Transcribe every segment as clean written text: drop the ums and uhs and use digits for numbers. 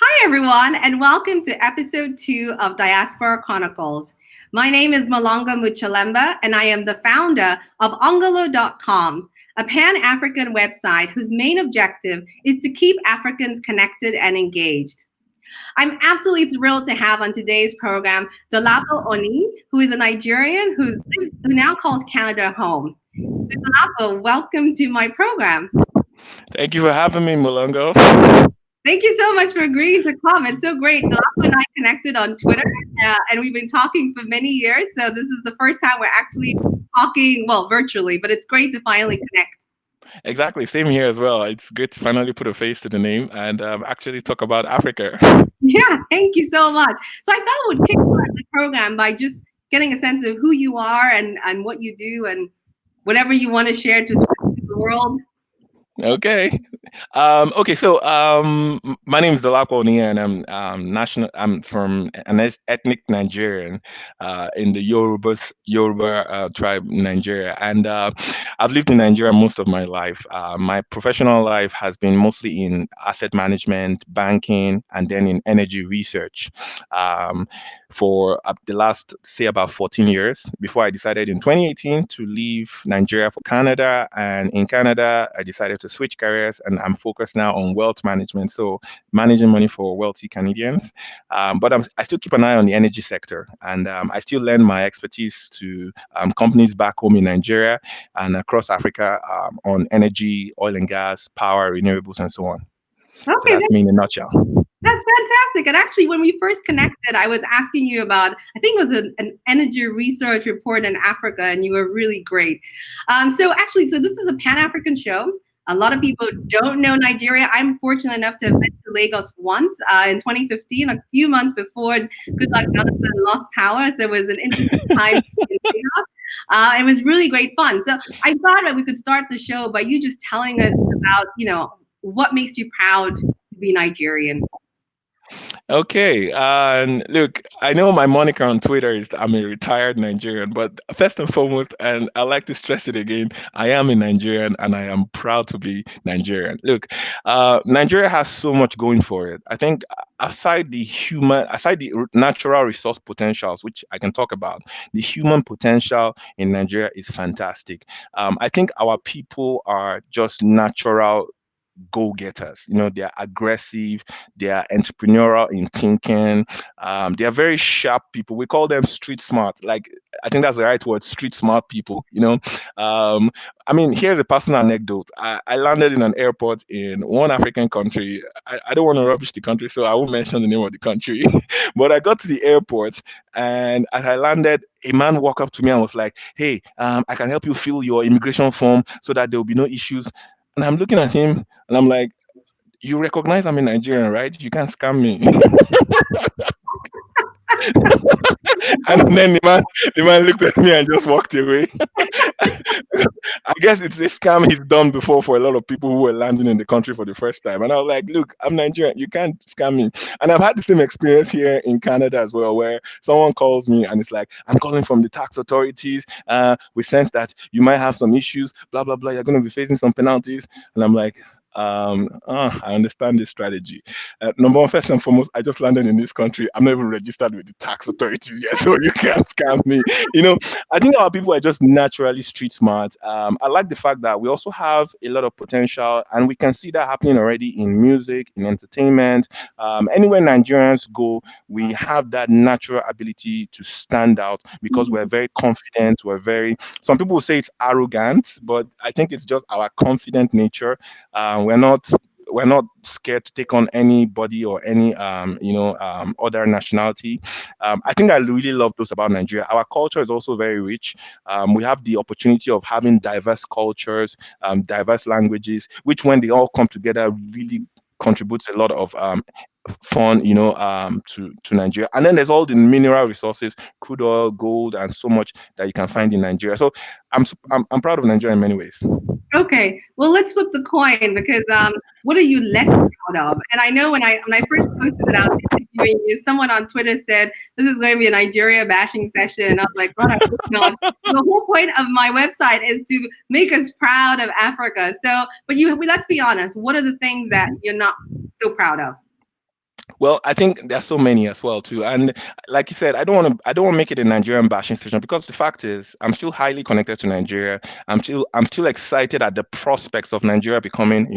Hi, everyone, and welcome to episode 2 of Diaspora Chronicles. My name is Muloongo Muchelemba, and I am the founder of Ongolo.com, a Pan-African website whose main objective is to keep Africans connected and engaged. I'm absolutely thrilled to have on today's program Dolapo Oni, who is a Nigerian who now calls Canada home. So Dolapo, welcome to my program. Thank you for having me, Muloongo. Thank you so much for agreeing to come. It's so great. Dolapo and I connected on Twitter, and we've been talking for many years. So this is the first time we're actually talking, well, virtually, but it's great to finally connect. Exactly, same here as well. It's good to finally put a face to the name and actually talk about Africa. Yeah, thank you so much. So I thought we'd kickstart the program by just getting a sense of who you are and what you do and whatever you want to share to the world. Okay. My name is Dolapo Oni, and I'm national. I'm from an ethnic Nigerian in the Yoruba tribe in Nigeria, and I've lived in Nigeria most of my life. My professional life has been mostly in asset management, banking, and then in energy research. Um, for the last, say, about 14 years before I decided in 2018 to leave Nigeria for Canada. And in Canada, I decided to switch careers and I'm focused now on wealth management. So managing money for wealthy Canadians. I still keep an eye on the energy sector and I still lend my expertise to companies back home in Nigeria and across Africa on energy, oil and gas, power, renewables, and so on. So Okay, that's me in a nutshell. that's fantastic. And actually, when we first connected, I was asking you about, I think it was an energy research report in Africa, and you were really great. So this is a Pan African show. A lot of people don't know Nigeria. I'm fortunate enough to have been to Lagos once in 2015, a few months before Goodluck Jonathan lost power. So it was an interesting time in Lagos. It was really great fun. So I thought that we could start the show by you just telling us about, what makes you proud to be Nigerian. Okay, and look, I know my moniker on Twitter is I'm a retired Nigerian, but first and foremost, and I like to stress it again, I am a Nigerian and I am proud to be Nigerian. Look, Nigeria has so much going for it. I think aside the natural resource potentials, which I can talk about, the human potential in Nigeria is fantastic. I think our people are just natural go-getters. They are aggressive, they are entrepreneurial in thinking, they are very sharp people. We call them street smart. Like, I think that's the right word, street smart people. um, I mean, here's a personal anecdote. I landed in an airport in one African country. I don't want to rubbish the country, so I won't mention the name of the country. But I got to the airport, and as I landed, a man walked up to me and was like, "Hey, I can help you fill your immigration form so that there will be no issues." And I'm looking at him and I'm like, "You recognize I'm a Nigerian, right? You can't scam me." And then the man looked at me and just walked away. I guess it's a scam he's done before for a lot of people who were landing in the country for the first time. And I was like, "Look, I'm Nigerian. You can't scam me." And I've had the same experience here in Canada as well, where someone calls me and it's like, "I'm calling from the tax authorities. We sense that you might have some issues, blah, blah, blah. You're going to be facing some penalties." And I'm like, I understand this strategy. Number one, first and foremost, I just landed in this country. I'm not even registered with the tax authorities yet, so you can't scam me. You know, I think our people are just naturally street smart. I like the fact that we also have a lot of potential, and we can see that happening already in music, in entertainment. Anywhere Nigerians go, we have that natural ability to stand out because we're very confident. Some people will say it's arrogant, but I think it's just our confident nature. We're not scared to take on anybody or any other nationality. I think I really love those about Nigeria. Our culture is also very rich. We have the opportunity of having diverse cultures, diverse languages, which when they all come together really contributes a lot of fun, to Nigeria. And then there's all the mineral resources, crude oil, gold, and so much that you can find in Nigeria. So I'm proud of Nigeria in many ways. Okay, well, let's flip the coin because what are you less proud of? And I know when I first posted that I was interviewing you, someone on Twitter said this is going to be a Nigeria bashing session, and I was like, God, I hope not. The whole point of my website is to make us proud of Africa. So, but let's be honest. What are the things that you're not so proud of? Well, I think there's so many as well too, and like you said, I don't want to make it a Nigerian bashing session because the fact is, I'm still highly connected to Nigeria. I'm still excited at the prospects of Nigeria becoming,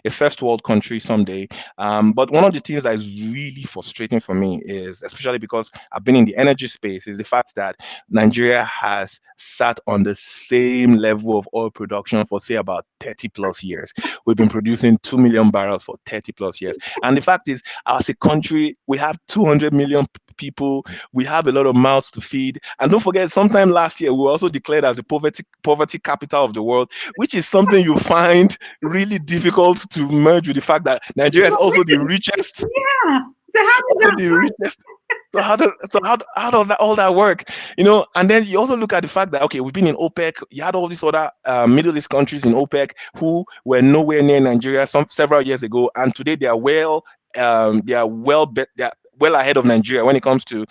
a first world country someday. But one of the things that is really frustrating for me is, especially because I've been in the energy space, is the fact that Nigeria has sat on the same level of oil production for say about 30 plus years. We've been producing 2 million barrels for 30 plus years, and the fact is, as a country, we have 200 million people. We have a lot of mouths to feed. And don't forget, sometime last year, we were also declared as the poverty capital of the world, which is something you find really difficult to merge with the fact that Nigeria is also the richest, Yeah. So how does also that the work? richest. So how does that all that work? And then you also look at the fact that, okay, we've been in OPEC. You had all these other Middle East countries in OPEC who were nowhere near Nigeria several years ago, and today they are well ahead of Nigeria when it comes to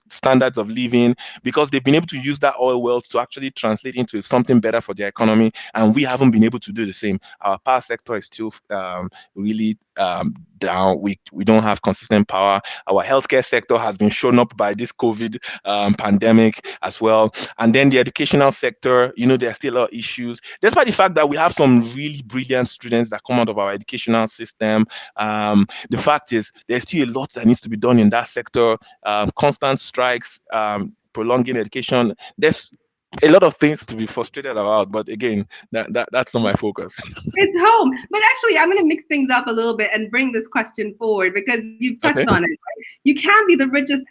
standards of living, because they've been able to use that oil wealth to actually translate into something better for their economy, and we haven't been able to do the same. Our power sector is still really down. We don't have consistent power. Our healthcare sector has been shown up by this COVID pandemic as well. And then the educational sector, there are still a lot of issues, despite the fact that we have some really brilliant students that come out of our educational system. The fact is, there's still a lot that needs to be done in that sector. Constant strikes, prolonging education. There's a lot of things to be frustrated about, but again, that's not my focus. It's home. But actually, I'm going to mix things up a little bit and bring this question forward because you've touched Okay. on it. Right? You can be the richest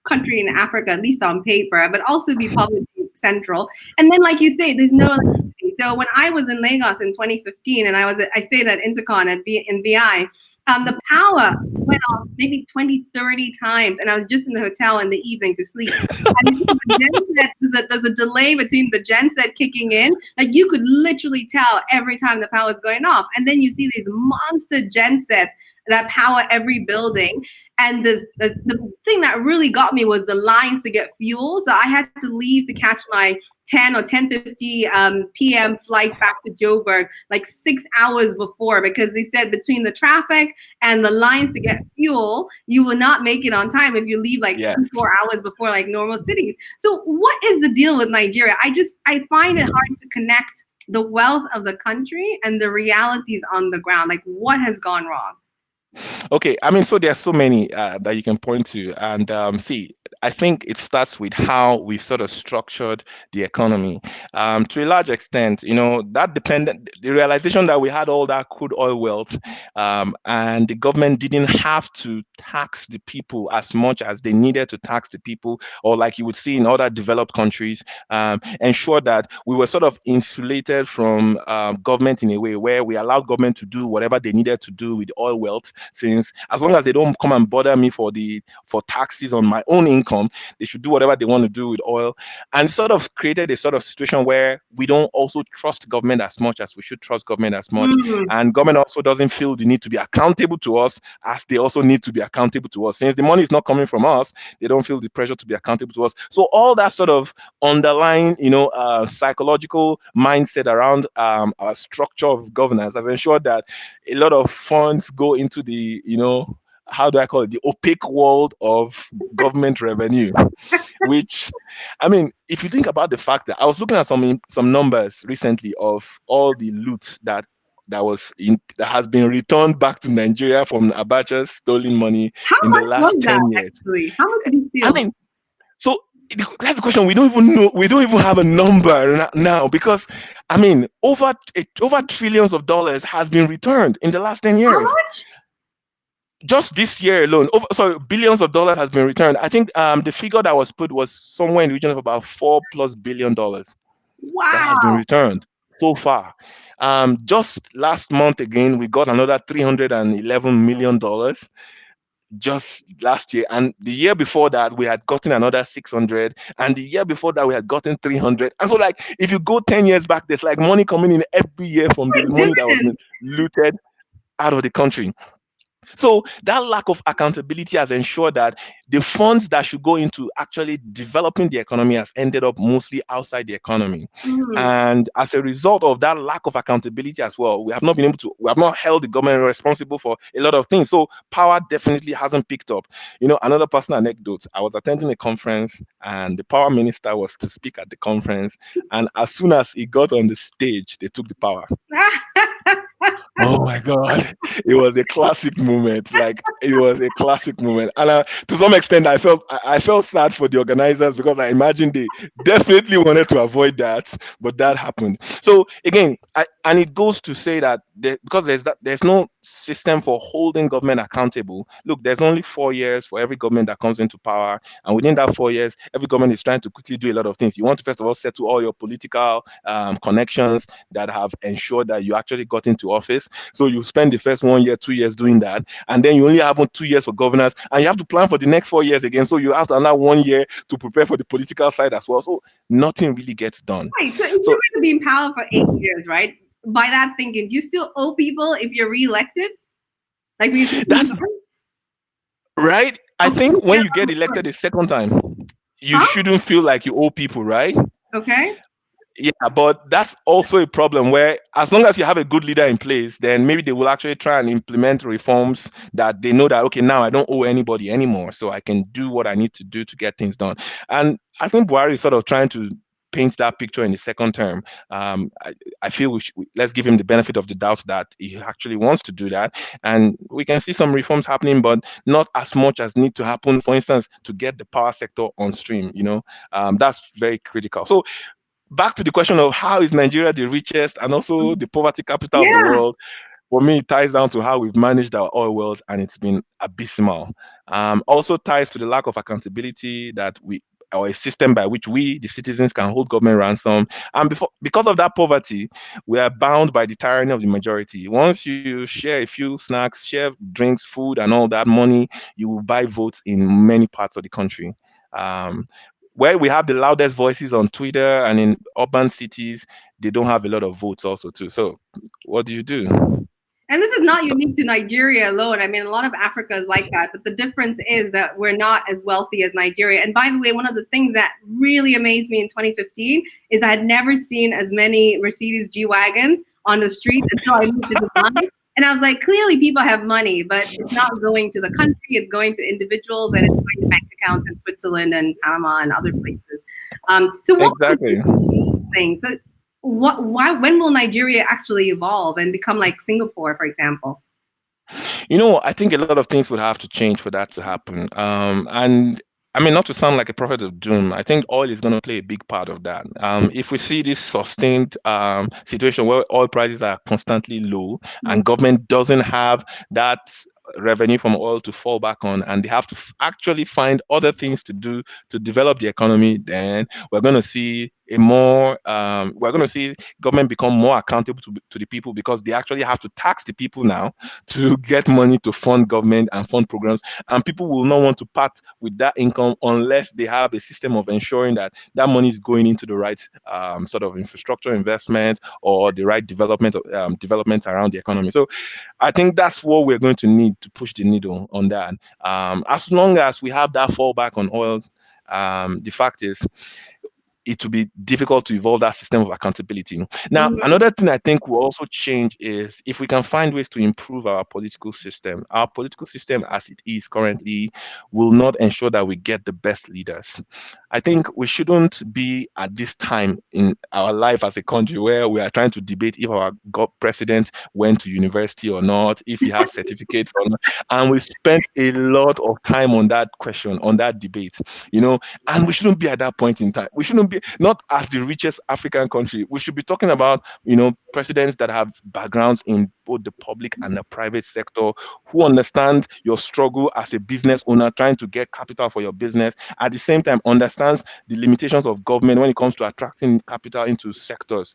country in Africa, at least on paper, but also be poverty central. And then, like you say, there's no electricity. So when I was in Lagos in 2015, and I stayed at Intercon in VI, the power went off maybe 20, 30 times, and I was just in the hotel in the evening to sleep. And because the genset, there's a delay between the genset kicking in. Like you could literally tell every time the power is going off. And then you see these monster gensets that power every building. And the thing that really got me was the lines to get fuel. So I had to leave to catch my 10 or 10:50 p.m. flight back to Joburg like 6 hours before, because they said between the traffic and the lines to get fuel, you will not make it on time if you leave like Yeah. 3 4 hours before like normal cities. So what is the deal with Nigeria? I find it hard to connect the wealth of the country and the realities on the ground. Like what has gone wrong? Okay, I mean, so there are so many that you can point to, and see, I think it starts with how we've sort of structured the economy. To a large extent, the realization that we had all that crude oil wealth, and the government didn't have to tax the people as much as they needed to tax the people, or like you would see in other developed countries, ensure that we were sort of insulated from government in a way where we allowed government to do whatever they needed to do with oil wealth, since as long as they don't come and bother me for taxes on my own income, they should do whatever they want to do with oil. And sort of created a sort of situation where we don't also trust government as much as we should trust government as much. Mm, And government also doesn't feel the need to be accountable to us as they also need to be accountable to us. Since the money is not coming from us, they don't feel the pressure to be accountable to us. So all that sort of underlying, psychological mindset around our structure of governance has ensured that a lot of funds go into the, how do I call it, the opaque world of government revenue, which, I mean, if you think about the fact that I was looking at some numbers recently of all the loot that has been returned back to Nigeria from Abacha's stolen money how in the much last was that 10 years. actually? How much did you I steal? mean, so that's the question. We don't even know. We don't even have a number now, because, I mean, over trillions of dollars has been returned in the last 10 How years. much? Just this year alone, sorry, billions of dollars has been returned. I think the figure that was put was somewhere in the region of about $4+ billion that has been Wow. returned so far. Just last month again, we got another $311 million just last year, and the year before that we had gotten another 600, and the year before that we had gotten 300. And so, like, if you go 10 years back, there's like money coming in every year from the Like money that was been dividends. looted out of the country. So that lack of accountability has ensured that the funds that should go into actually developing the economy has ended up mostly outside the economy. Mhm. And as a result of that lack of accountability as well, we have not held the government responsible for a lot of things. So power definitely hasn't picked up. Another personal anecdote, I was attending a conference and the power minister was to speak at the conference. And as soon as he got on the stage, they took the power. Oh my God. It was a classic moment. Like it was a classic moment. And to some extent I felt sad for the organizers because I imagined they definitely wanted to avoid that, but that happened. So again, and it goes to say that because there's no system for holding government accountable. Look, there's only 4 years for every government that comes into power. And within that 4 years, every government is trying to quickly do a lot of things. You want to first of all settle all your political connections that have ensured that you actually got into office. So you spend the first 1 year, 2 years doing that, and then you only have 2 years for governance, and you have to plan for the next 4 years again. So you have another 1 year to prepare for the political side as well. So nothing really gets done. Right. So if you're So going to be in power for 8 years, right? By that thinking, do you still owe people if you're reelected? Like we that's right. I think when you get okay. elected a second time, you Huh? shouldn't feel like you owe people, right? Okay. Yeah, but that's also a problem where as long as you have a good leader in place, then maybe they will actually try and implement reforms that they know that, okay, now I don't owe anybody anymore, so I can do what I need to do to get things done. And I think Buhari is sort of trying to paint that picture in the second term. I feel let's give him the benefit of the doubt that he actually wants to do that, and we can see some reforms happening, but not as much as need to happen. For instance, to get the power sector on stream, that's very critical. So back to the question of how is Nigeria the richest and also the poverty capital of the Yeah. world, for me, it ties down to how we've managed our oil wealth, and it's been abysmal. Also ties to the lack of accountability or a system by which we, the citizens, can hold government ransom. And because of that poverty, we are bound by the tyranny of the majority. Once you share a few snacks, share drinks, food, and all that money, you will buy votes in many parts of the country. Um, where we have the loudest voices on Twitter and in urban cities, they don't have a lot of votes also too. So what do you do? And this is not It's unique to Nigeria alone. I mean, a lot of Africa is like that. But the difference is that we're not as wealthy as Nigeria. And by the way, one of the things that really amazed me in 2015 is I had never seen as many Mercedes G Wagons on the street until I moved to Dubai. And I was like, clearly people have money, but it's not going to the country. It's going to individuals and it's going to bank accounts in Switzerland and Panama and other places. So what exactly. things? So why, when will Nigeria actually evolve and become like Singapore, for example? I think a lot of things would have to change for that to happen. And I mean, not to sound like a prophet of doom, I think oil is going to play a big part of that. If we see this sustained situation where oil prices are constantly low and government doesn't have that revenue from oil to fall back on, and they have to actually find other things to do to develop the economy, then we're going to see government become more accountable to the people, because they actually have to tax the people now to get money to fund government and fund programs, and people will not want to part with that income unless they have a system of ensuring that that money is going into the right sort of infrastructure investment or the right developments around the economy. So I think that's what we're going to need to push the needle on that. As long as we have that fallback on oils, the fact is it will be difficult to evolve that system of accountability. Now, Mhm. another thing I think will also change is if we can find ways to improve our political system. Our political system, as it is currently, will not ensure that we get the best leaders. I think we shouldn't be at this time in our life as a country where we are trying to debate if our president went to university or not, if he has certificates or not. And we spent a lot of time on that question, on that debate, and we shouldn't be at that point in time. We shouldn't be not as the richest African country. We should be talking about, presidents that have backgrounds in both the public and the private sector, who understand your struggle as a business owner trying to get capital for your business, at the same time understands the limitations of government when it comes to attracting capital into sectors,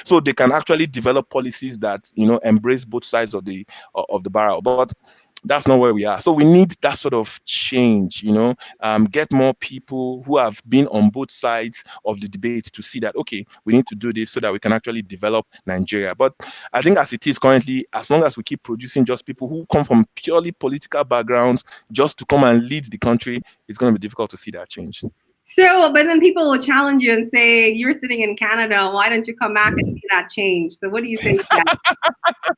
so they can actually develop policies that, embrace both sides of the barrel. But That's not where we are. So we need that sort of change, get more people who have been on both sides of the debate to see that, okay, we need to do this so that we can actually develop Nigeria. But I think as it is currently, as long as we keep producing just people who come from purely political backgrounds just to come and lead the country, it's going to be difficult to see that change. So, but then people will challenge you and say, "You're sitting in Canada. Why don't you come back and see that change?" So, what do you say to that?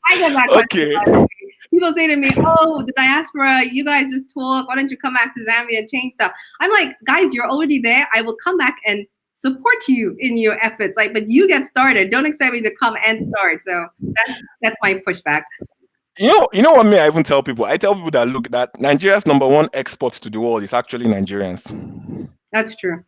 I get that question. Okay. By the way. People say to me, "Oh, the diaspora, you guys just talk. Why don't you come back to Zambia and change stuff?" I'm like, guys, you're already there. I will come back and support you in your efforts. Like, but you get started. Don't expect me to come and start. So that's my pushback. You know what me? I even tell people. I tell people that look, that Nigeria's number one export to the world is actually Nigerians. That's true.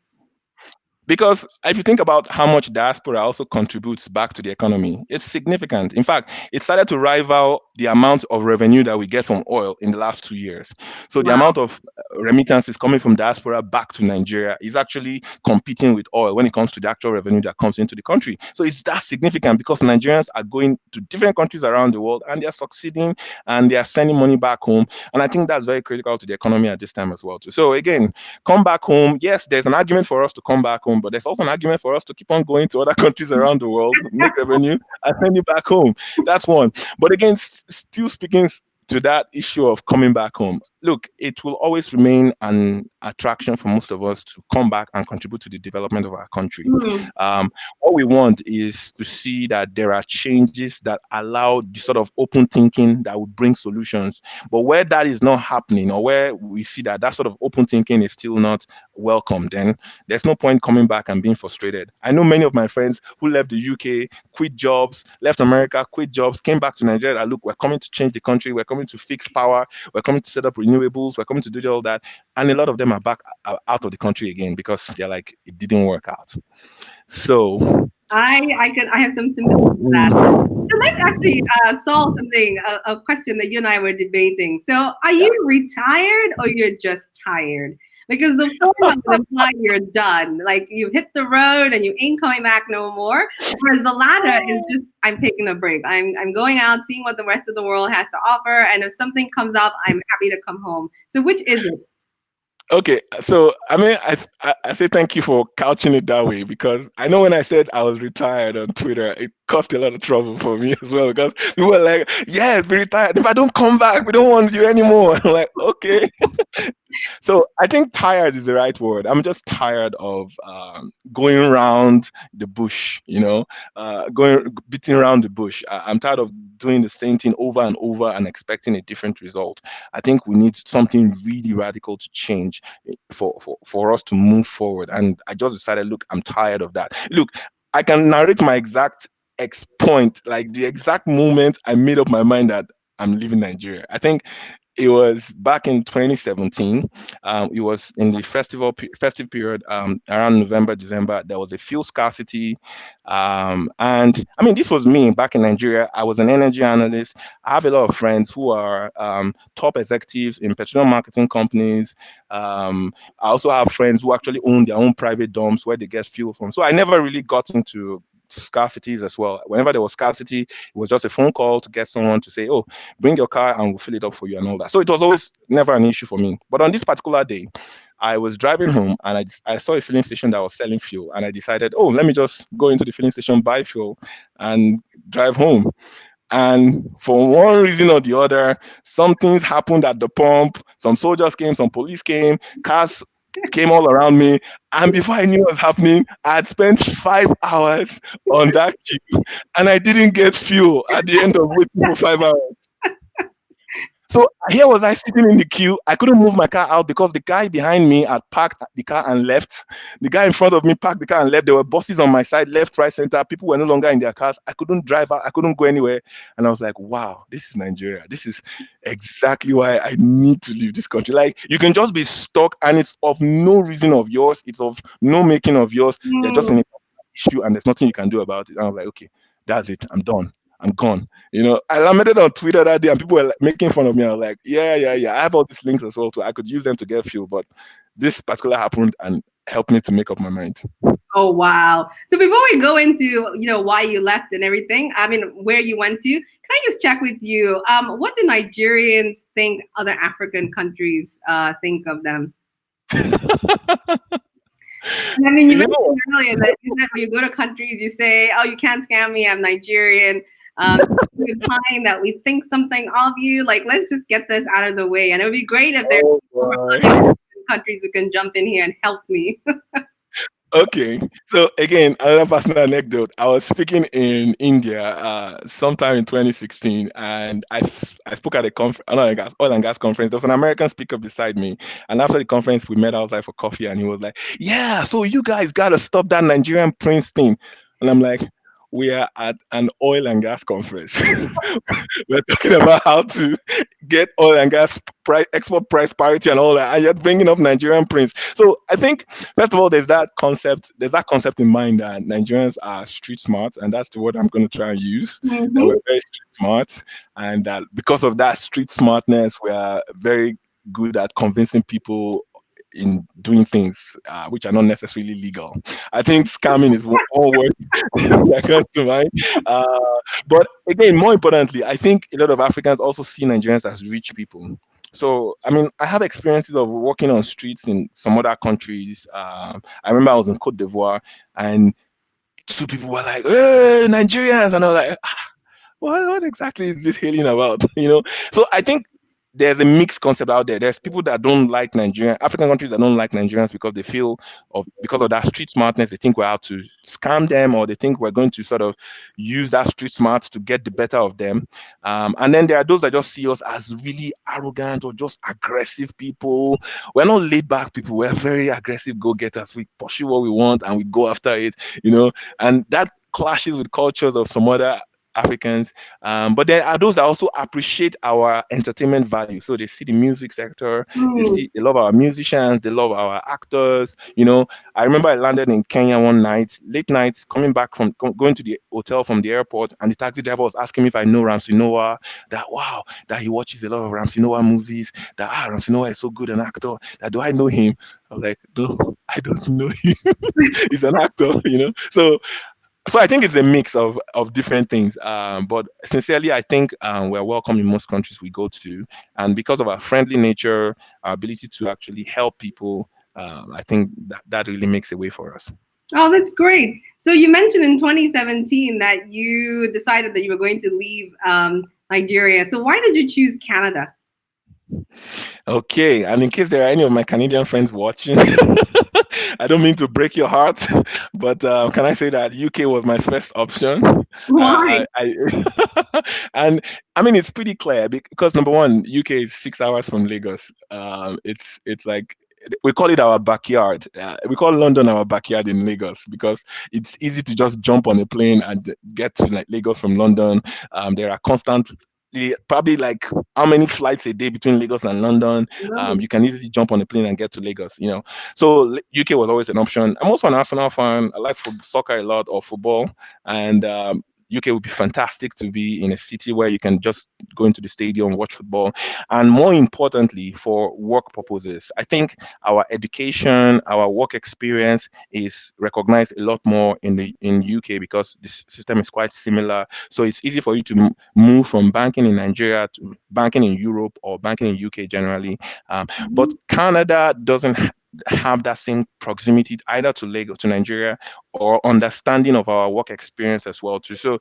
Because if you think about how much diaspora also contributes back to the economy, it's significant. In fact, it started to rival the amount of revenue that we get from oil in the last 2 years. So the Wow. amount of remittances coming from diaspora back to Nigeria is actually competing with oil when it comes to the actual revenue that comes into the country. So it's that significant because Nigerians are going to different countries around the world and they're succeeding and they are sending money back home. And I think that's very critical to the economy at this time as well too. So again, come back home. Yes, there's an argument for us to come back home, but there's also an argument for us to keep on going to other countries around the world, make revenue, and send it back home. That's one. But again, still speaking to that issue of coming back home, look, it will always remain an attraction for most of us to come back and contribute to the development of our country. Hmm. What we want is to see that there are changes that allow the sort of open thinking that would bring solutions. But where that is not happening, or where we see that that sort of open thinking is still not welcome, then there's no point coming back and being frustrated. I know many of my friends who left the UK, quit jobs, left America, quit jobs, came back to Nigeria. That, look, we're coming to change the country. We're coming to fix power. We're coming to set up renewables. We're coming to do all that. And a lot of them are back out of the country again because they're like, it didn't work out. So, I have some sympathy for that. So let's actually solve something, a question that you and I were debating. So are yeah. you retired or you're just tired? Because the former would imply you're done, like you've hit the road and you ain't coming back no more. Whereas the latter is just, I'm taking a break. I'm going out, seeing what the rest of the world has to offer, and if something comes up, I'm happy to come home. So which is it? Okay, so I mean, I say thank you for couching it that way because I know when I said I was retired on Twitter, it caused a lot of trouble for me as well because people were like, "Yeah, be retired. If I don't come back, we don't want you anymore." I'm like, okay. So I think tired is the right word. I'm just tired of going around the bush, going beating around the bush. I'm tired of doing the same thing over and over and expecting a different result. I think we need something really radical to change for us to move forward. And I just decided, look, I'm tired of that. Look, I can narrate my exact point, like the exact moment I made up my mind that I'm leaving Nigeria. I think it was back in 2017. It was in the festive period around November, December. There was a fuel scarcity, and I mean, this was me back in Nigeria. I was an energy analyst. I have a lot of friends who are top executives in petroleum marketing companies. I also have friends who actually own their own private dumps where they get fuel from. So I never really got into scarcities as well. Whenever there was scarcity, it was just a phone call to get someone to say, "Oh, bring your car and we'll fill it up for you," and all that. So it was always never an issue for me. But on this particular day, I was driving home and I saw a filling station that was selling fuel, and I decided, oh, let me just go into the filling station, buy fuel, and drive home. And for one reason or the other, some things happened at the pump. Some soldiers came, some police came, cars came all around me. And before I knew what was happening, I had spent 5 hours on that queue and I didn't get fuel at the end of waiting for 5 hours. So here was I sitting in the queue. I couldn't move my car out because the guy behind me had parked the car and left. The guy in front of me parked the car and left. There were buses on my side, left, right, center. People were no longer in their cars. I couldn't drive out. I couldn't go anywhere. And I was like, wow, this is Nigeria. This is exactly why I need to leave this country. Like, you can just be stuck and it's of no reason of yours. It's of no making of yours. You're just in Hmm. an issue and there's nothing you can do about it. And I was like, okay, that's it. I'm done. I'm gone. I lamented on Twitter that day, and people were like, making fun of me. I was like, yeah, yeah, yeah. I have all these links as well too. I could use them to get fuel, but this particular happened and helped me to make up my mind. Oh wow. So before we go into, why you left and everything, I mean, where you went to, can I just check with you? What do Nigerians think other African countries think of them? And I mean, you You mentioned know, earlier that when you go to countries, you say, "Oh, you can't scam me. I'm Nigerian." Implying that we think something of you. Like, let's just get this out of the way. And it would be great if there's oh people from boy. other countries who can jump in here and help me. Okay, so again, another personal anecdote. I was speaking in India sometime in 2016, and I spoke at a conference, oil and gas conference. There was an American speaker beside me, and after the conference, we met outside for coffee, and he was like, "Yeah, so you guys gotta stop that Nigerian Prince thing," and I'm like, "We are at an oil and gas conference. We're talking about how to get oil and gas price, export price parity and all that, and you're bringing up Nigerian Prince." So I think first of all, there's that concept. There's that concept in mind that Nigerians are street smart, and that's the word I'm going to try and use. That we're Hmm. very street smart, and that because of that street smartness, we are very good at convincing people in doing things which are not necessarily legal. I think scamming is one word that comes to mind. Uh, but again, more importantly, I think a lot of Africans also see Nigerians as rich people. So, I mean, I have experiences of walking on streets in some other countries. I remember I was in Cote d'Ivoire, and two people were like, "Hey, Nigerians," and I was like, what exactly is this hailing about? So I think there's a mixed concept out there. There's people that don't like Nigerian African countries that don't like Nigerians because they feel of because of that street smartness, they think we're out to scam them, or they think we're going to sort of use that street smart to get the better of them. And then there are those that just see us as really arrogant or just aggressive people. We're not laid back people, we're very aggressive go-getters. We pursue what we want and we go after it, and that clashes with cultures of some other Africans. But there are those that also appreciate our entertainment value. So they see the music sector, they love our musicians, they love our actors. I remember I landed in Kenya one night, late night, coming back from going to the hotel from the airport, and the taxi driver was asking me if I know Ramsey Noah. That wow, that he watches a lot of Ramsey Noah movies. That Ramsey Noah is so good an actor. That do I know him? I was like, no, I don't know him. He's an actor. So I think it's a mix of different things. But sincerely, I think we're welcome in most countries we go to, and because of our friendly nature, our ability to actually help people, I think that really makes a way for us. Oh, that's great. So you mentioned in 2017 that you decided that you were going to leave Nigeria. So why did you choose Canada? Okay, and in case there are any of my Canadian friends watching, I don't mean to break your heart, but can I say that UK was my first option? Why? And I mean it's pretty clear because number one, UK is 6 hours from Lagos. It's like we call it our backyard. We call London our backyard in Lagos because it's easy to just jump on a plane and get to like Lagos from London. There are constant probably like how many flights a day between Lagos and London. No. You can easily jump on a plane and get to Lagos. So UK was always an option. I'm also an Arsenal fan. I like soccer a lot or football, and UK would be fantastic to be in a city where you can just go into the stadium, watch football, and more importantly, for work purposes. I think our education, our work experience is recognized a lot more in UK because this system is quite similar. So it's easy for you to move from banking in Nigeria to banking in Europe or banking in UK generally. But Mhm. Canada doesn't have that same proximity either to Lagos, to Nigeria, or understanding of our work experience as well too. So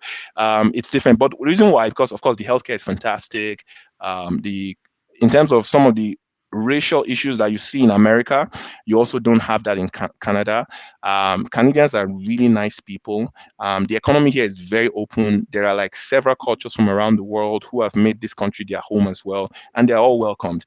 it's different. But the reason why, because of course the healthcare is fantastic. The In terms of some of the racial issues that you see in America, you also don't have that in Canada. Canadians are really nice people. The economy here is very open. There are like several cultures from around the world who have made this country their home as well, and they're all welcomed.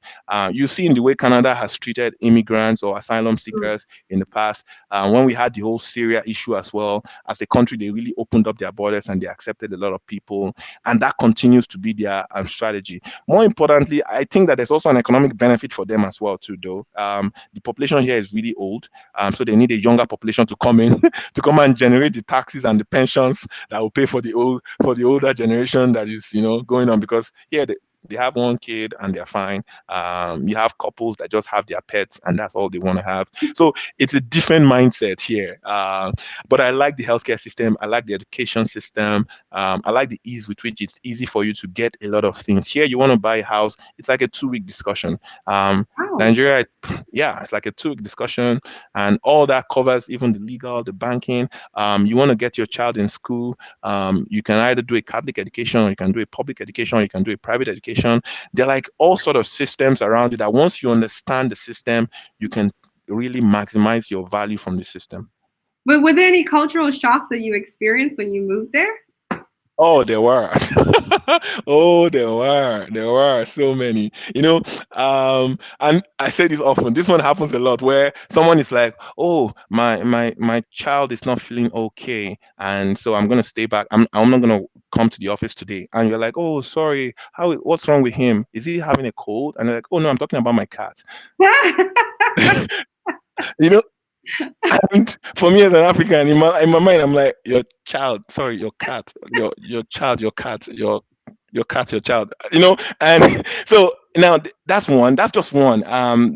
You see in the way Canada has treated immigrants or asylum seekers in the past. When we had the whole Syria issue as well, as a country, they really opened up their borders and they accepted a lot of people, and that continues to be their strategy. More importantly, I think that there's also an economic benefit for them as well too. Though the population here is really old, so they need a younger population to come in to come and generate the taxes and the pensions that will pay for the older generation that is going on because here They have one kid and they're fine. You have couples that just have their pets and that's all they want to have. So it's a different mindset here. But I like the healthcare system. I like the education system. I like the ease with which it's easy for you to get a lot of things. Here, you want to buy a house, it's like a 2 week discussion. Wow. Nigeria, yeah, it's like a 2 week discussion, and all that covers even the legal, the banking. You want to get your child in school. You can either do a Catholic education, or you can do a public education, or you can do a private education. There are like all sort of systems around it that once you understand the system, you can really maximize your value from the system. But were there any cultural shocks that you experienced when you moved there? Oh, there were. Oh, there were. There were so many. And I say this often. This one happens a lot where someone is like, "Oh, my child is not feeling okay, and so I'm gonna stay back. I'm not gonna come to the office today." And you're like, "Oh, sorry. What's wrong with him? Is he having a cold?" And they're like, "Oh no, I'm talking about my cat." You know, And for me as an African, in my mind, I'm like, your child, sorry, your cat, your child, your cat, your cat, your child, And so now that's one. That's just one.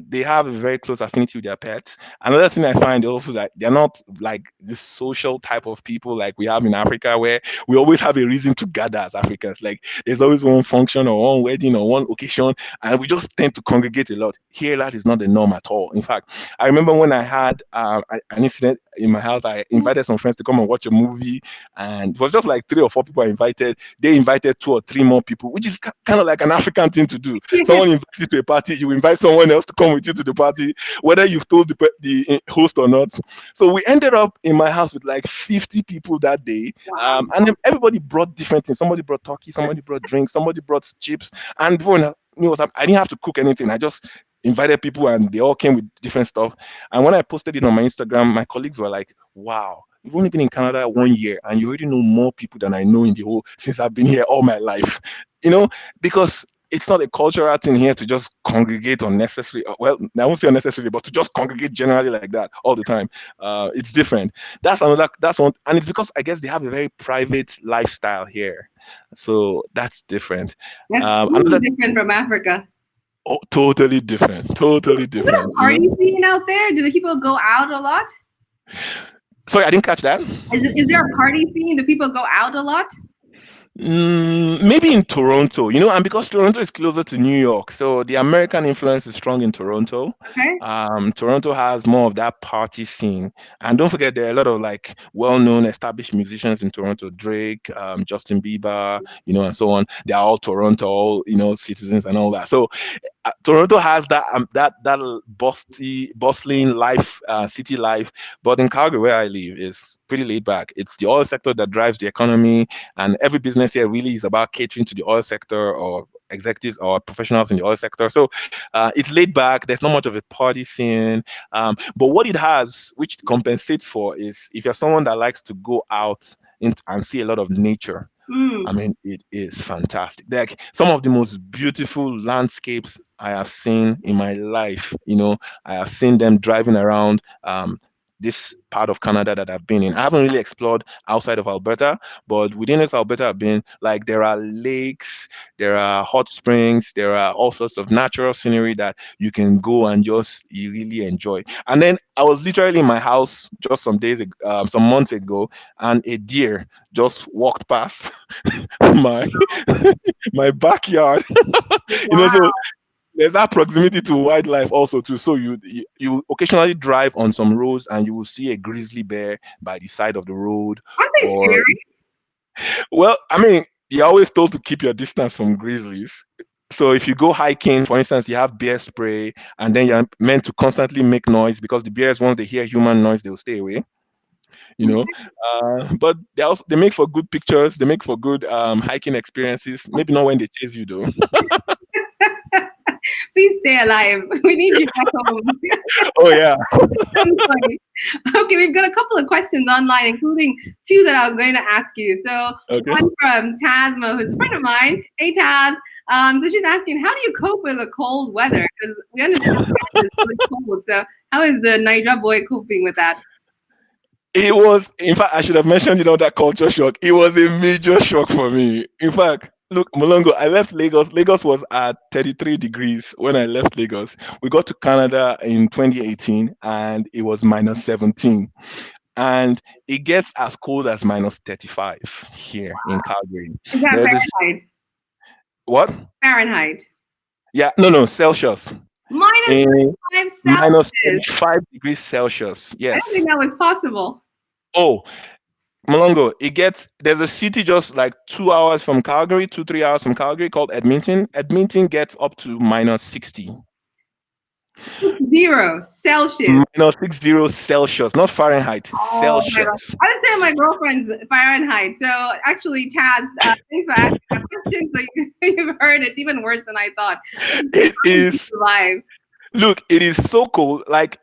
They have a very close affinity with their pets. Another thing I find also that they're not like the social type of people like we have in Africa, where we always have a reason to gather as Africans. Like there's always one function or one wedding or one occasion, and we just tend to congregate a lot. Here, that is not the norm at all. In fact, I remember when I had an incident in my house. I invited some friends to come and watch a movie, and it was just like 3 or 4 people I invited. They invited 2 or 3 more people, which is kind of like an African thing to do. Yeah. Someone invites you to a party, you invite someone else to come with you to the party, whether you've told the host or not. So we ended up in my house with like 50 people that day, Wow. and then everybody brought different things. Somebody brought turkey, somebody brought drinks, somebody brought chips, and everyone knew I didn't have to cook anything. I just invited people and they all came with different stuff. And when I posted it on my Instagram, my colleagues were like, "Wow, you've only been in Canada 1 year and you already know more people than I know in the whole since I've been here all my life." You know, because it's not a cultural thing here to just congregate unnecessarily. Well, I won't say unnecessarily, but to just congregate generally like that all the time. It's different. That's another. That's one, and it's because I guess they have a very private lifestyle here, so that's different. That's Another. totally different from Africa. Oh, totally different. Totally Is there a different. party scene out there? Do the people go out a lot? Sorry, I didn't catch that. Is there a party scene? Do people go out a lot? Maybe in Toronto, and because Toronto is closer to New York, so the American influence is strong in Toronto. Okay. Toronto has more of that party scene, and don't forget there are a lot of like well-known, established musicians in Toronto: Drake, Justin Bieber, and so on. They are all Toronto, all citizens and all that. So Toronto has that bustling life, city life, but in Calgary, where I live, is pretty laid back. It's the oil sector that drives the economy, and every business here really is about catering to the oil sector or executives or professionals in the oil sector. So it's laid back. There's not much of a party scene, but what it has, which it compensates for, is if you're someone that likes to go out and see a lot of nature. I Mm. mean, it is fantastic. Like some of the most beautiful landscapes I have seen in my life. I have seen them driving around this part of Canada that I've been in. I haven't really explored outside of Alberta, but within this Alberta, I've been like there are lakes, there are hot springs, there are all sorts of natural scenery that you can go and just you really enjoy. And then I was literally in my house just some months ago, and a deer just walked past my my backyard. So Wow. there's that proximity to wildlife also too. So you occasionally drive on some roads and you will see a grizzly bear by the side of the road. Aren't they Or scary? well, I mean, you're always told to keep your distance from grizzlies. So if you go hiking, for instance, you have bear spray, and then you're meant to constantly make noise because the bears, once they hear human noise, they'll stay away. you know but they make for good pictures, they make for good hiking experiences, maybe not when they chase you though. Please stay alive. We need you back home. Oh yeah. That's funny. Okay, we've got a couple of questions online, including two that I was going to ask you. So Okay. one from Tasma, who's a friend of mine. Hey Taz. So she's asking, how do you cope with the cold weather? Because we understand Canada is really cold. So how is the Niger boy coping with that? In fact, I should have mentioned, that culture shock. It was a major shock for me. In fact, Look, Muloongo, I left Lagos. Lagos was at 33 degrees when I left Lagos. We got to Canada in 2018 and it was minus 17. And it gets as cold as minus 35 here in Calgary. Is that There's this, Fahrenheit? what? Fahrenheit. Yeah, no, no, Celsius. Minus In 35 minus Celsius. 35 degrees Celsius. I don't Yes. think that was possible. Oh, Malongo, there's a city just like 2 hours from Calgary, 3 hours from Calgary called Edmonton. Edmonton gets up to minus 60. 0 Celsius. Minus 60 Celsius, not Fahrenheit, Oh my God. Celsius. I was saying my girlfriend's Fahrenheit. So actually, Taz, thanks for asking that question. So you've heard it's even worse than I thought. It How did you is survive? Look, it is so cold. Like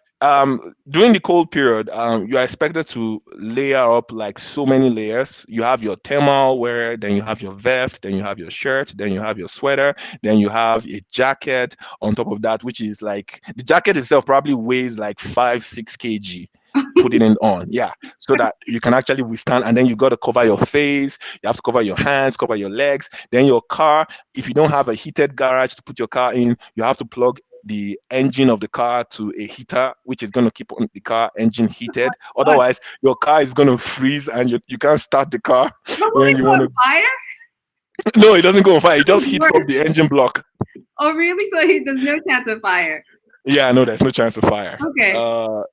during the cold period, you are expected to layer up like so many layers. You have your thermal wear, then you have your vest, then you have your shirt, then you have your sweater, then you have a jacket on top of that, which is like the jacket itself probably weighs like 5, 6 kg. Putting it on, yeah, so that you can actually withstand. And then you got to cover your face, you have to cover your hands, cover your legs. Then your car, if you don't have a heated garage to put your car in, you have to plug the engine of the car to a heater, which is going to keep on the car engine heated. What? Otherwise, your car is going to freeze and you can't start the car But will when it you go want on to. fire? No, it doesn't go on fire. It just It's heats up worse. the engine block. Oh, really? So there's no chance of fire. Yeah, no, there's no chance of fire. Okay.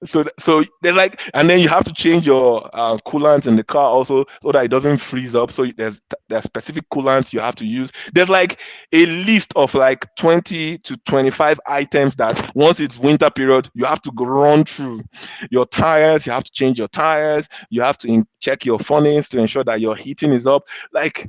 So they're like, and then you have to change your coolant in the car also so that it doesn't freeze up. So there's specific coolants you have to use. There's like a list of like 20 to 25 items that once it's winter period you have to go run through. Your tires, you have to change your tires. You have to check your furnace to ensure that your heating is up. Like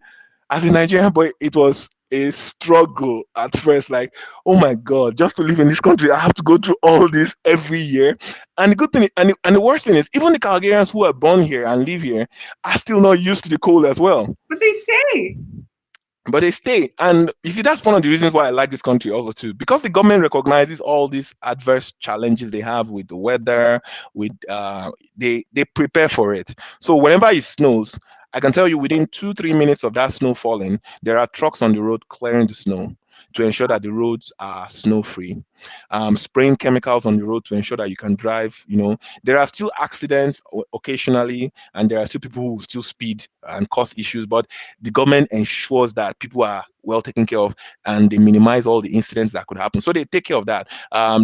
as a Nigerian boy, it was a struggle at first. Like, oh my God, just to live in this country, I have to go through all this every year. And the good thing, and the worst thing is, even the Calgarians who are born here and live here are still not used to the cold as well. But they stay. But they stay. And you see, that's one of the reasons why I like this country also too, because the government recognizes all these adverse challenges they have with the weather, with they prepare for it. So whenever it snows, I can tell you within 2, 3 minutes of that snow falling, there are trucks on the road clearing the snow to ensure that the roads are snow free, spraying chemicals on the road to ensure that you can drive. There are still accidents occasionally, and there are still people who still speed and cause issues, but the government ensures that people are well taken care of and they minimize all the incidents that could happen. So they take care of that.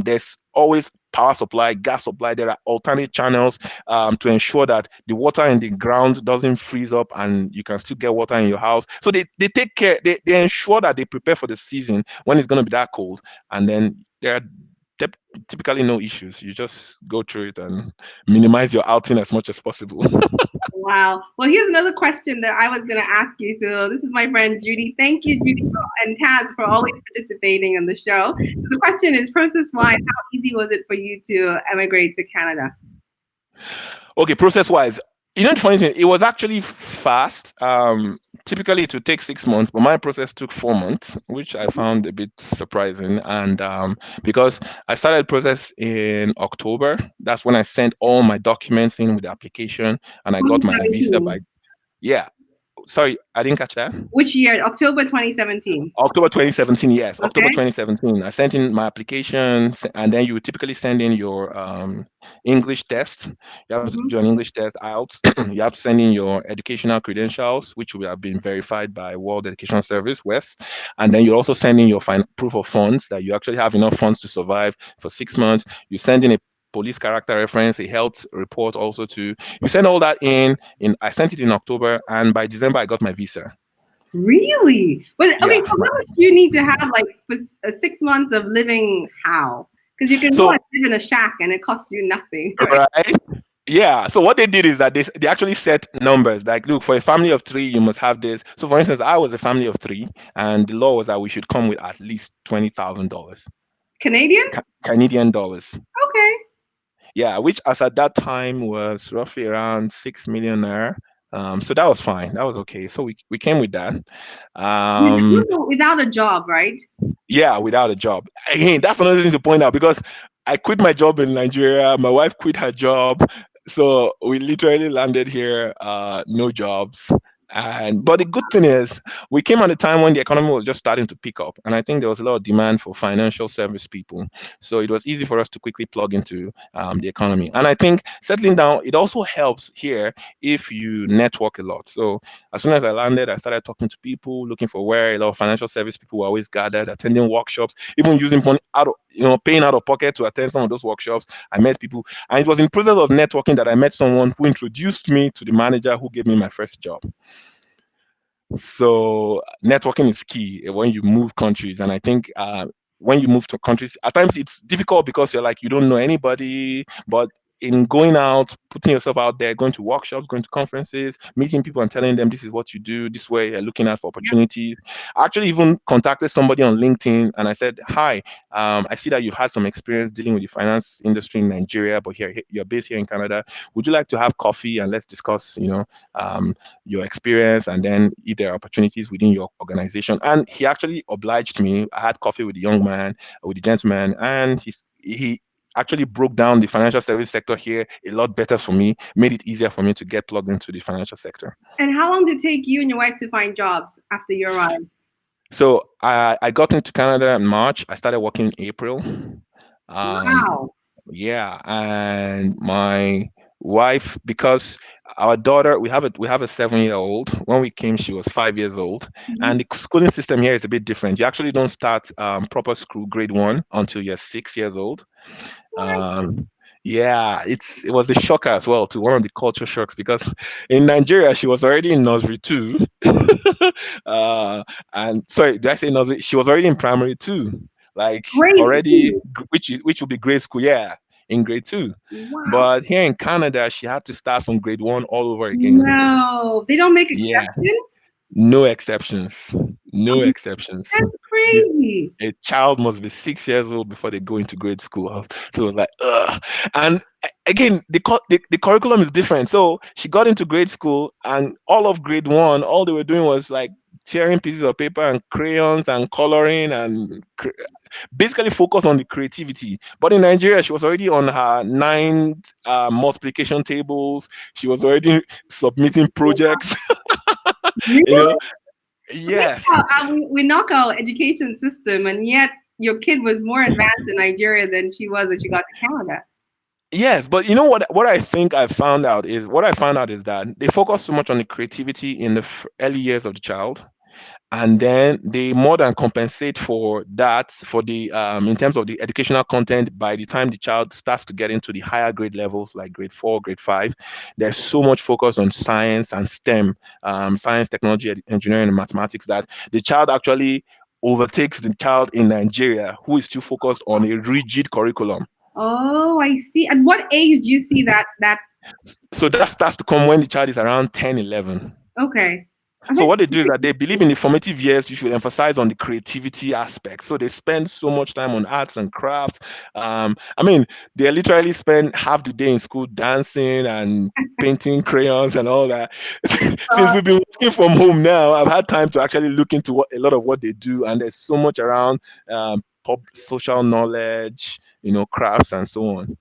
There's always power supply, gas supply. There are alternate channels to ensure that the water in the ground doesn't freeze up and you can still get water in your house. So they take care, they ensure that they prepare for the season when it's going to be that cold. And then there are typically no issues. You just go through it and minimize your outing as much as possible. Wow. Well, here's another question that I was going to ask you. So this is my friend Judy. Thank you, Judy, and Taz for always participating in the show. So the question is, process-wise, how easy was it for you to emigrate to Canada? Okay, process-wise, the funny thing, it was actually fast. Typically, it would take 6 months, but my process took 4 months, which I found a bit surprising. And because I started the process in October, that's when I sent all my documents in with the application, and I got my visa 2017. by. Yeah, sorry, I didn't catch that. Which year? October 2017. October 2017, yes, October Okay. 2017. I sent in my application, and then you would typically send in your English test. You have to do an English test, IELTS. You have to send in your educational credentials, which will have been verified by World Education Service, WES. And then you also send in your proof of funds that you actually have enough funds to survive for 6 months. You send in a police character reference, a health report also too. You send all that I sent it in October, and by December I got my visa. Really? But okay, Yeah. so how much do you need to have like for 6 months of living how? Because you can go So, and live in a shack and it costs you nothing, right? right? Yeah. So what they did is that they actually set numbers. Like, look, for a family of three, you must have this. So for instance, I was a family of three, and the law was that we should come with at least $20,000 Canadian? Canadian dollars. Okay. Yeah, which as at that time was roughly around 6 million naira. So that was fine. That was okay. So we came with that. Um, Without a job, right? yeah, without a job. Again, that's another thing to point out because I quit my job in Nigeria. My wife quit her job. So we literally landed here, no jobs. And but the good thing is, we came at a time when the economy was just starting to pick up, and I think there was a lot of demand for financial service people. So it was easy for us to quickly plug into the economy. And I think settling down, it also helps here if you network a lot. So as soon as I landed, I started talking to people, looking for where a lot of financial service people were always gathered, attending workshops, even using money out of, paying out of pocket to attend some of those workshops. I met people, and it was in the process of networking that I met someone who introduced me to the manager who gave me my first job. So networking is key when you move countries, and I think when you move to countries, at times it's difficult because you're like you don't know anybody, but in going out, putting yourself out there, going to workshops, going to conferences, meeting people and telling them this is what you do, this way you're looking out for Yep. opportunities. I actually even contacted somebody on LinkedIn and I said, "Hi, I see that you've had some experience dealing with the finance industry in Nigeria, but here you're based here in Canada. Would you like to have coffee and let's discuss, your experience and then if there are opportunities within your organization?" And he actually obliged me. I had coffee with the young man, with the gentleman, and he actually broke down the financial service sector here a lot better for me, made it easier for me to get plugged into the financial sector. And how long did it take you and your wife to find jobs after you arrived? So I got into Canada in March. I started working in April. Um, Wow. Yeah, and my wife, because our daughter, we have a 7 year old. When we came, she was 5 years old, Mhm. and the schooling system here is a bit different. You actually don't start proper school grade one until you're 6 years old. What? Um, yeah, it was a shocker as well to one of the culture shocks because in Nigeria she was already in nursery two, uh, and sorry, did I say nursery? She was already in primary two, like Great. already, which would be grade school, yeah, in grade two. Wow. But here in Canada, she had to start from grade one all over again. No, they don't make Yeah, exceptions. no exceptions, no exceptions. That's This crazy. a child must be 6 years old before they go into grade school. So it was like, ugh. And again, the curriculum is different. So she got into grade school, and all of grade one, all they were doing was like tearing pieces of paper and crayons and coloring and basically focus on the creativity. But in Nigeria, she was already on her ninth multiplication tables. She was already submitting projects. you Really? know, yes. We knock our education system, and yet your kid was more advanced in Nigeria than she was when she got to Canada. Yes, but you know what I think I found out is that they focus so much on the creativity in the early years of the child, and then they more than compensate for that for the in terms of the educational content by the time the child starts to get into the higher grade levels like grade 4, grade 5. There's so much focus on science and STEM, science, technology, engineering, and mathematics that the child actually overtakes the child in Nigeria who is still focused on a rigid curriculum. Oh, I see. At what age do you see that? So that starts to come when the child is around 10, 11. Okay. So Okay. what they do is that they believe in the formative years, you should emphasize on the creativity aspect. So they spend so much time on arts and crafts. I mean, they literally spend half the day in school dancing and painting crayons and all that. Since Uh, we've been working from home now, I've had time to actually look into a lot of what they do, and there's so much around pop social knowledge, crafts and so on.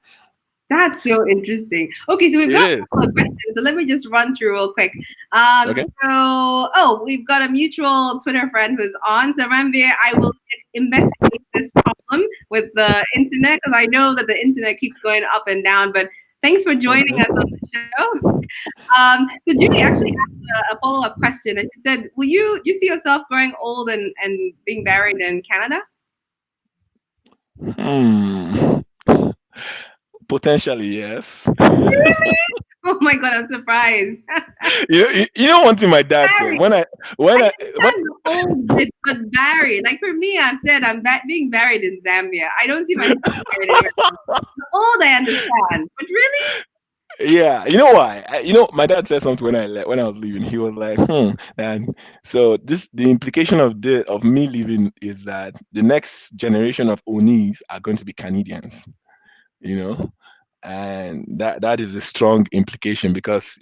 That's so interesting. Okay, so we've It got a is. couple of questions. So let me just run through real quick. Okay. We've got a mutual Twitter friend who's on. So Ranveer, I will investigate this problem with the internet because I know that the internet keeps going up and down. But thanks for joining us on Okay. the show. So Julie actually asked a follow-up question, and she said, do you see yourself growing old and being buried in Canada?" Hmm. Potentially, yes. Oh my God, I'm surprised. You know one thing my dad said Buried. when I I when I when understand the old bit, but buried. Like for me, I've said being buried in Zambia. I don't see myself buried anywhere else. The old, I understand, but really, yeah, you know why? My dad said something when I was leaving. He was like, and so the implication of me leaving is that the next generation of Onis are going to be Canadians, you know, and that is a strong implication because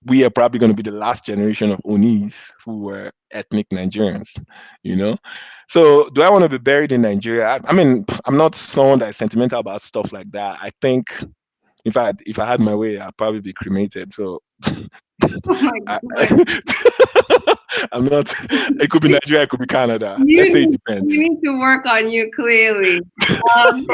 we are probably going to be the last generation of Onis who were ethnic Nigerians, you know. So, do I want to be buried in Nigeria? I mean, I'm not someone that's sentimental about stuff like that. I think if I had my way, I'd probably be cremated. So, Oh my I, God. I'm not. It could be Nigeria. It could be Canada. Let's You say it need depends. you need to work on you clearly. Um,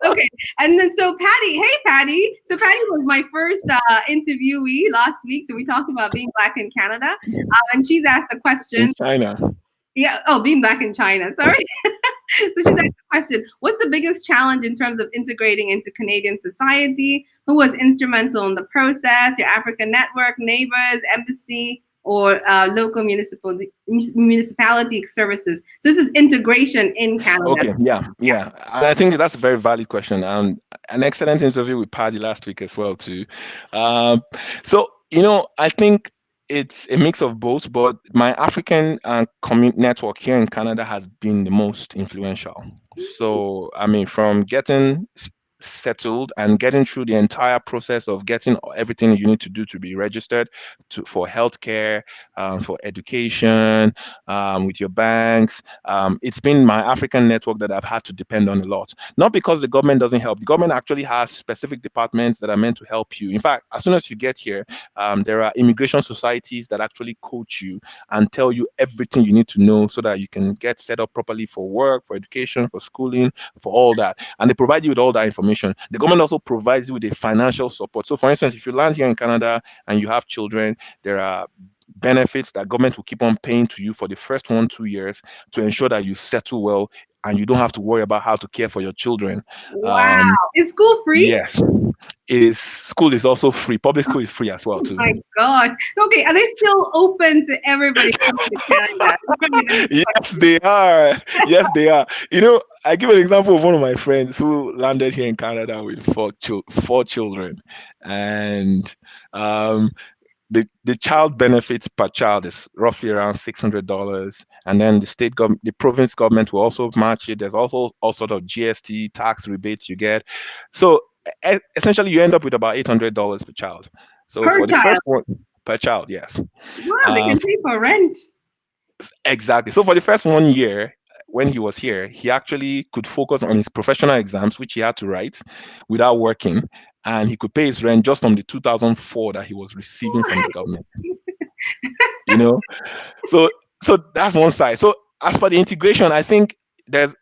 okay, and then so Patty, hey Patty. So Patty was my first interviewee last week. So we talked about being black in Canada, and she's asked a In question. China. Yeah. Oh, being black in China. Sorry. So she's asked a question. What's the biggest challenge in terms of integrating into Canadian society? Who was instrumental in the process? Your African network, neighbors, embassy, or local municipality services? So this is integration in Canada. Okay, yeah. And I think that's a very valid question. And an excellent interview with Paddy last week as well too. Um, so I think it's a mix of both, but my African network here in Canada has been the most influential. So I mean, from getting settled and getting through the entire process of getting everything you need to do to be registered for healthcare, for education, with your banks. It's been my African network that I've had to depend on a lot. Not because the government doesn't help. The government actually has specific departments that are meant to help you. In fact, as soon as you get here, there are immigration societies that actually coach you and tell you everything you need to know so that you can get set up properly for work, for education, for schooling, for all that. And they provide you with all that information. The government also provides you with a financial support. So, for instance, if you land here in Canada and you have children, there are benefits that government will keep on paying to you for the first 1 2 years to ensure that you settle well and you don't have to worry about how to care for your children. Wow. Um, Is school free? yes, it is. School is also free. Public school is free as well Oh too. my God. Okay, are they still open to everybody coming to Canada? That's probably the next Yes, question. they are. Yes, they are. I give an example of one of my friends who landed here in Canada with four children, and um, the child benefits per child is roughly around $600, and then the province government will also match it. There's also all sort of GST tax rebates you get. So essentially, you end up with about $800 per child. So Per for the first child. one per child, yes. Wow, they Uh, can pay for rent. exactly. So for the first 1 year, when he was here, he actually could focus on his professional exams, which he had to write without working, and he could pay his rent just from the 2004 that he was receiving from the government. You know, so that's one side. So as for the integration, I think there's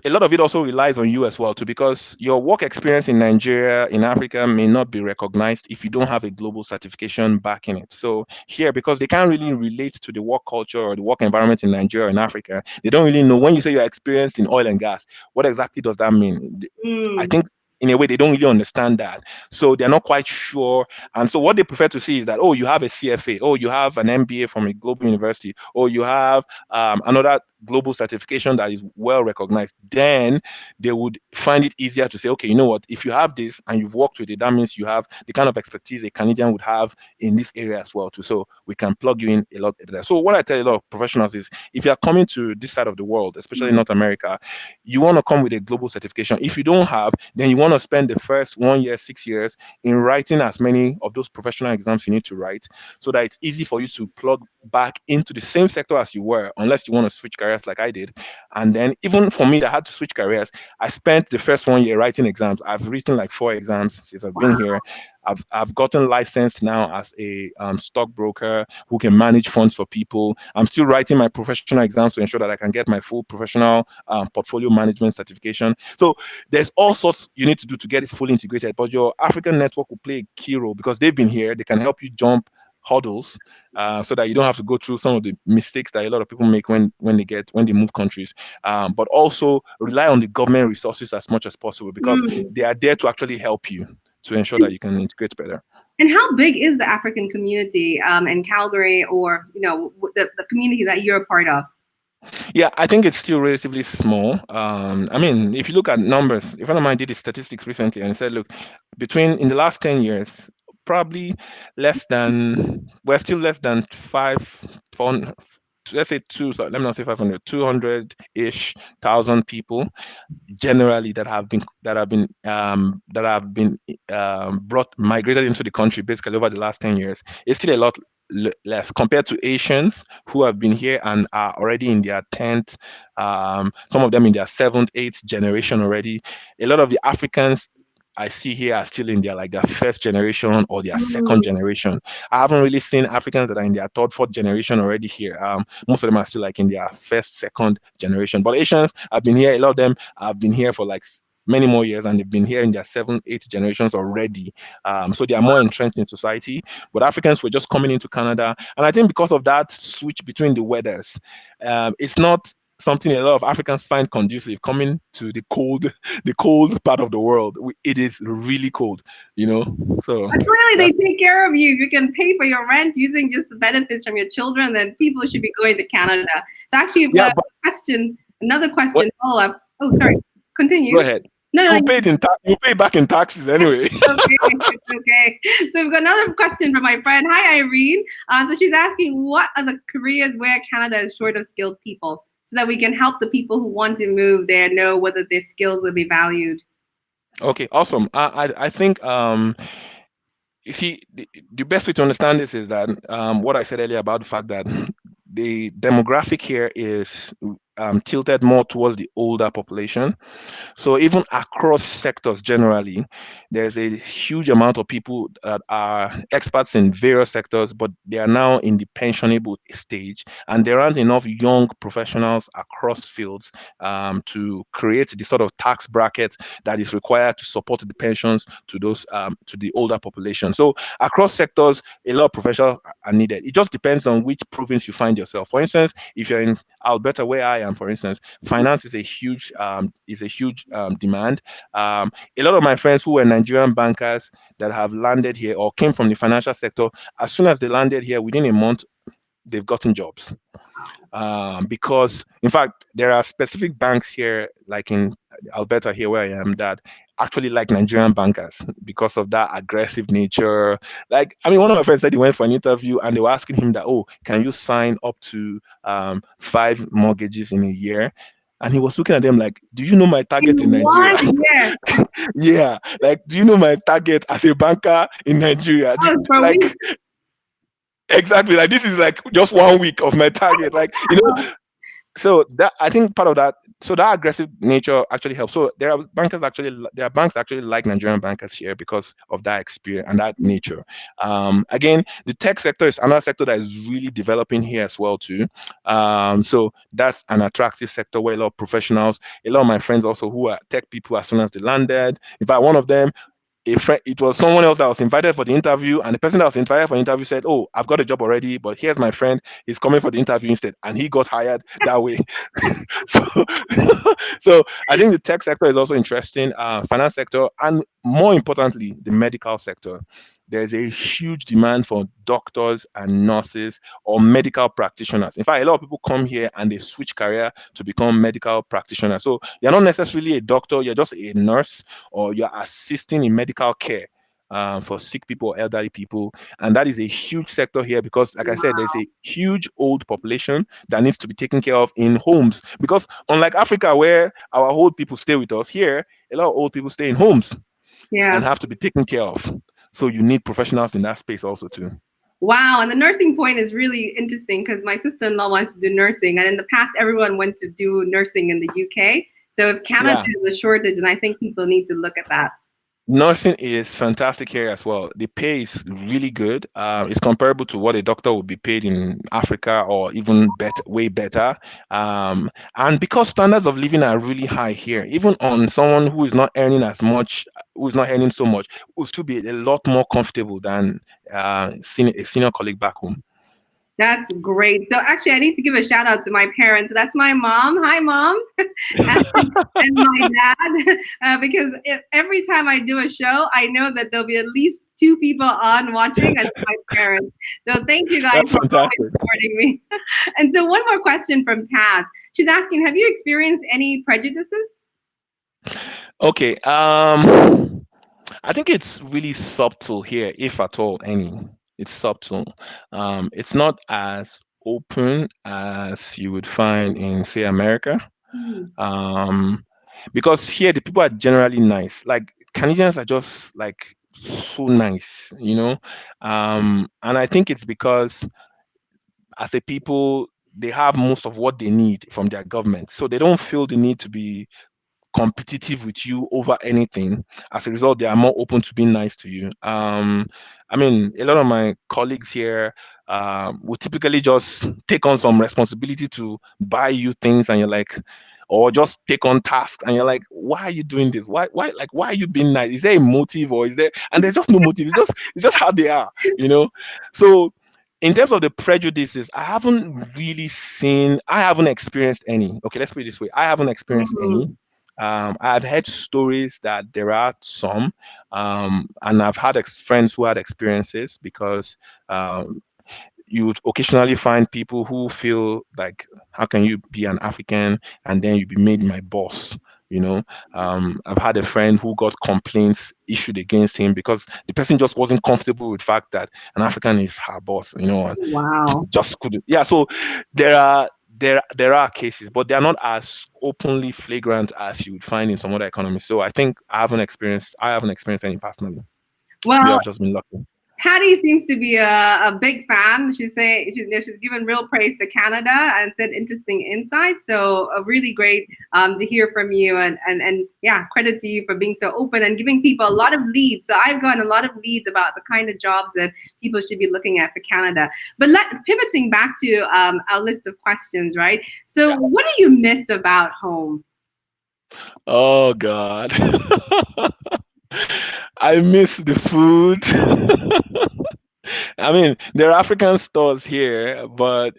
a lot of it also relies on you as well too, because your work experience in Nigeria, in Africa, may not be recognized if you don't have a global certification backing it. So here, because they can't really relate to the work culture or the work environment in Nigeria or in Africa, they don't really know when you say you're experienced in oil and gas, what exactly does that mean? I Mm. think in a way they don't really understand that, so they're not quite sure. And so what they prefer to see is that, oh, you have a CFA, oh, you have an MBA from a global university, or you have another global certification that is well recognized. Then they would find it easier to say, okay, you know what, if you have this and you've worked with it, that means you have the kind of expertise a Canadian would have in this area as well too, so we can plug you in a lot better. So what I tell a lot of professionals is, if you are coming to this side of the world, especially Mm. North America, you want to come with a global certification. If you don't have, then you want to spend the first 1 year, 6 years in writing as many of those professional exams you need to write, so that it's easy for you to plug back into the same sector as you were, unless you want to switch careers like I did. And then even for me that had to switch careers, I spent the first 1 year writing exams. I've written like 4 exams since I've been Wow. here. I've gotten licensed now as a stockbroker who can manage funds for people. I'm still writing my professional exams to ensure that I can get my full professional portfolio management certification. So there's all sorts you need to do to get it fully integrated. But your African network will play a key role because they've been here. They can help you jump hurdles, so that you don't have to go through some of the mistakes that a lot of people make when they move countries. But also rely on the government resources as much as possible, because Mm. they are there to actually help you to ensure that you can integrate better. And how big is the African community in Calgary, or the community that you're a part of? Yeah, I think it's still relatively small. I mean, if you look at numbers, a friend of mine did the statistics recently and said, look, between in the last 10 years, probably we're still less than let's say two, sorry, let me not say 500, 200-ish thousand people generally that have been migrated into the country basically over the last 10 years. It's still a lot less compared to Asians who have been here and are already in their 10th, some of them in their 7th, 8th generation already. A lot of the Africans I see here are still in their first generation or their second Mm. generation. I haven't really seen Africans that are in their third, fourth generation already here. Most of them are still like in their first, second generation. But Asians have been here. A lot of them have been here for like many more years, and they've been here in their seven, eight generations already. So they are more entrenched in society. But Africans were just coming into Canada, and I think because of that switch between the weathers, it's not something a lot of Africans find conducive coming to the cold part of the world. It is really cold, you know. So But clearly, they that's take care of you. You can pay for your rent using just the benefits from your children. Then people should be going to Canada. So actually, yeah. But another what? question. Oh, sorry. Go Continue. ahead. No, no, You pay it in tax. You pay back in taxes anyway. okay, okay. So we've got another question from my friend. Hi, Irene. So she's asking, what are the careers where Canada is short of skilled people, so that we can help the people who want to move there know whether their skills will be valued. Okay, awesome. I think you see, the best way to understand this is that what I said earlier about the fact that the demographic here is tilted more towards the older population. So even across sectors generally, there's a huge amount of people that are experts in various sectors, but they are now in the pensionable stage, and there aren't enough young professionals across fields to create the sort of tax bracket that is required to support the pensions to those to the older population. So across sectors, a lot of professionals are needed. It just depends on which province you find yourself. For instance, if you're in Alberta, where I am, for instance, finance is a huge demand. A lot of my friends who were Nigerian bankers that have landed here or came from the financial sector, as soon as they landed here, within a month, they've gotten jobs. Because in fact there are specific banks here like in Alberta here where I am that actually like Nigerian bankers because of that aggressive nature. Like, I mean, one of my friends said he went for an interview and they were asking him that, oh, can you sign up to 5 mortgages in a year? And he was looking at them like, do you know my In target in Nigeria? 1 year. Yeah, like, do you know my target as a banker in Nigeria? Oh, for Like, weeks. exactly, like this is like just 1 week of my target. Like, so that I think part of that, so that aggressive nature actually helps. So there are banks that actually like Nigerian bankers here because of that experience and that nature. Again, the tech sector is another sector that is really developing here as well too. So that's an attractive sector where a lot of professionals, a lot of my friends also who are tech people as soon as they landed. In fact, one of them, a friend, it was someone else that was invited for the interview, and the person that was invited for the interview said, "Oh, I've got a job already, but here's my friend. He's coming for the interview instead," and he got hired that way. So, so I think the tech sector is also interesting, finance sector, and more importantly, the medical sector. There's a huge demand for doctors and nurses or medical practitioners. In fact, a lot of people come here and they switch career to become medical practitioners. So you're not necessarily a doctor, you're just a nurse or you're assisting in medical care. For sick people or elderly people, and that is a huge sector here because, like I said, there's a huge old population that needs to be taken care of in homes. Because unlike Africa, where our old people stay with us, here a lot of old people stay in homes and Yeah. have to be taken care of. So you need professionals in that space also too. Wow. And the nursing point is really interesting because my sister-in-law wants to do nursing. And in the past, everyone went to do nursing in the UK. So if Canada Yeah. is a shortage, and I think people need to look at that. Nursing is fantastic here as well. The pay is really good. It's comparable to what a doctor would be paid in Africa, or even better, way better. And because standards of living are really high here, even on someone who is not earning as much, who is not earning so much, will still be a lot more comfortable than a senior colleague back home. That's great. So actually, I need to give a shout out to my parents. That's my mom. Hi, mom. And my dad, because every time I do a show, I know that there'll be at least two people on watching, and my parents. So thank you guys That's for always fantastic. supporting me. And so one more question from Taz. She's asking, have you experienced any prejudices? Okay. I think it's really subtle here, if at all any. It's subtle. It's not as open as you would find in, say, America. Hmm. Um, because here the people are generally nice. Like Canadians are just like so nice, you know. And I think it's because as a people, they have most of what they need from their government, so they don't feel the need to be competitive with you over anything. As a result, they are more open to being nice to you. I mean, a lot of my colleagues here will typically just take on some responsibility to buy you things, and you're like, or just take on tasks, and you're like, why are you doing this? Why are you being nice? Is there a motive, or is there? And there's just no motive. It's just how they are, you know. So in terms of the prejudices, I haven't experienced any. Okay, let's put it this way. I haven't experienced any. Mhm. I've heard stories that there are some, and I've had friends who had experiences because you would occasionally find people who feel like, how can you be an African and then you be made my boss? You know, I've had a friend who got complaints issued against him because the person just wasn't comfortable with the fact that an African is her boss, you know, and Wow. just couldn't. Yeah, so there are cases, but they are not as openly flagrant as you would find in some other economies. So I haven't experienced any personally. We Well, have just been lucky. Patty seems to be a big fan. She's given real praise to Canada and said interesting insights. So really great to hear from you, and yeah, credit to you for being so open and giving people a lot of leads. So I've gotten a lot of leads about the kind of jobs that people should be looking at for Canada. But pivoting back to our list of questions, right? So what do you miss about home? Oh God. I miss the food. I mean, there are African stores here, but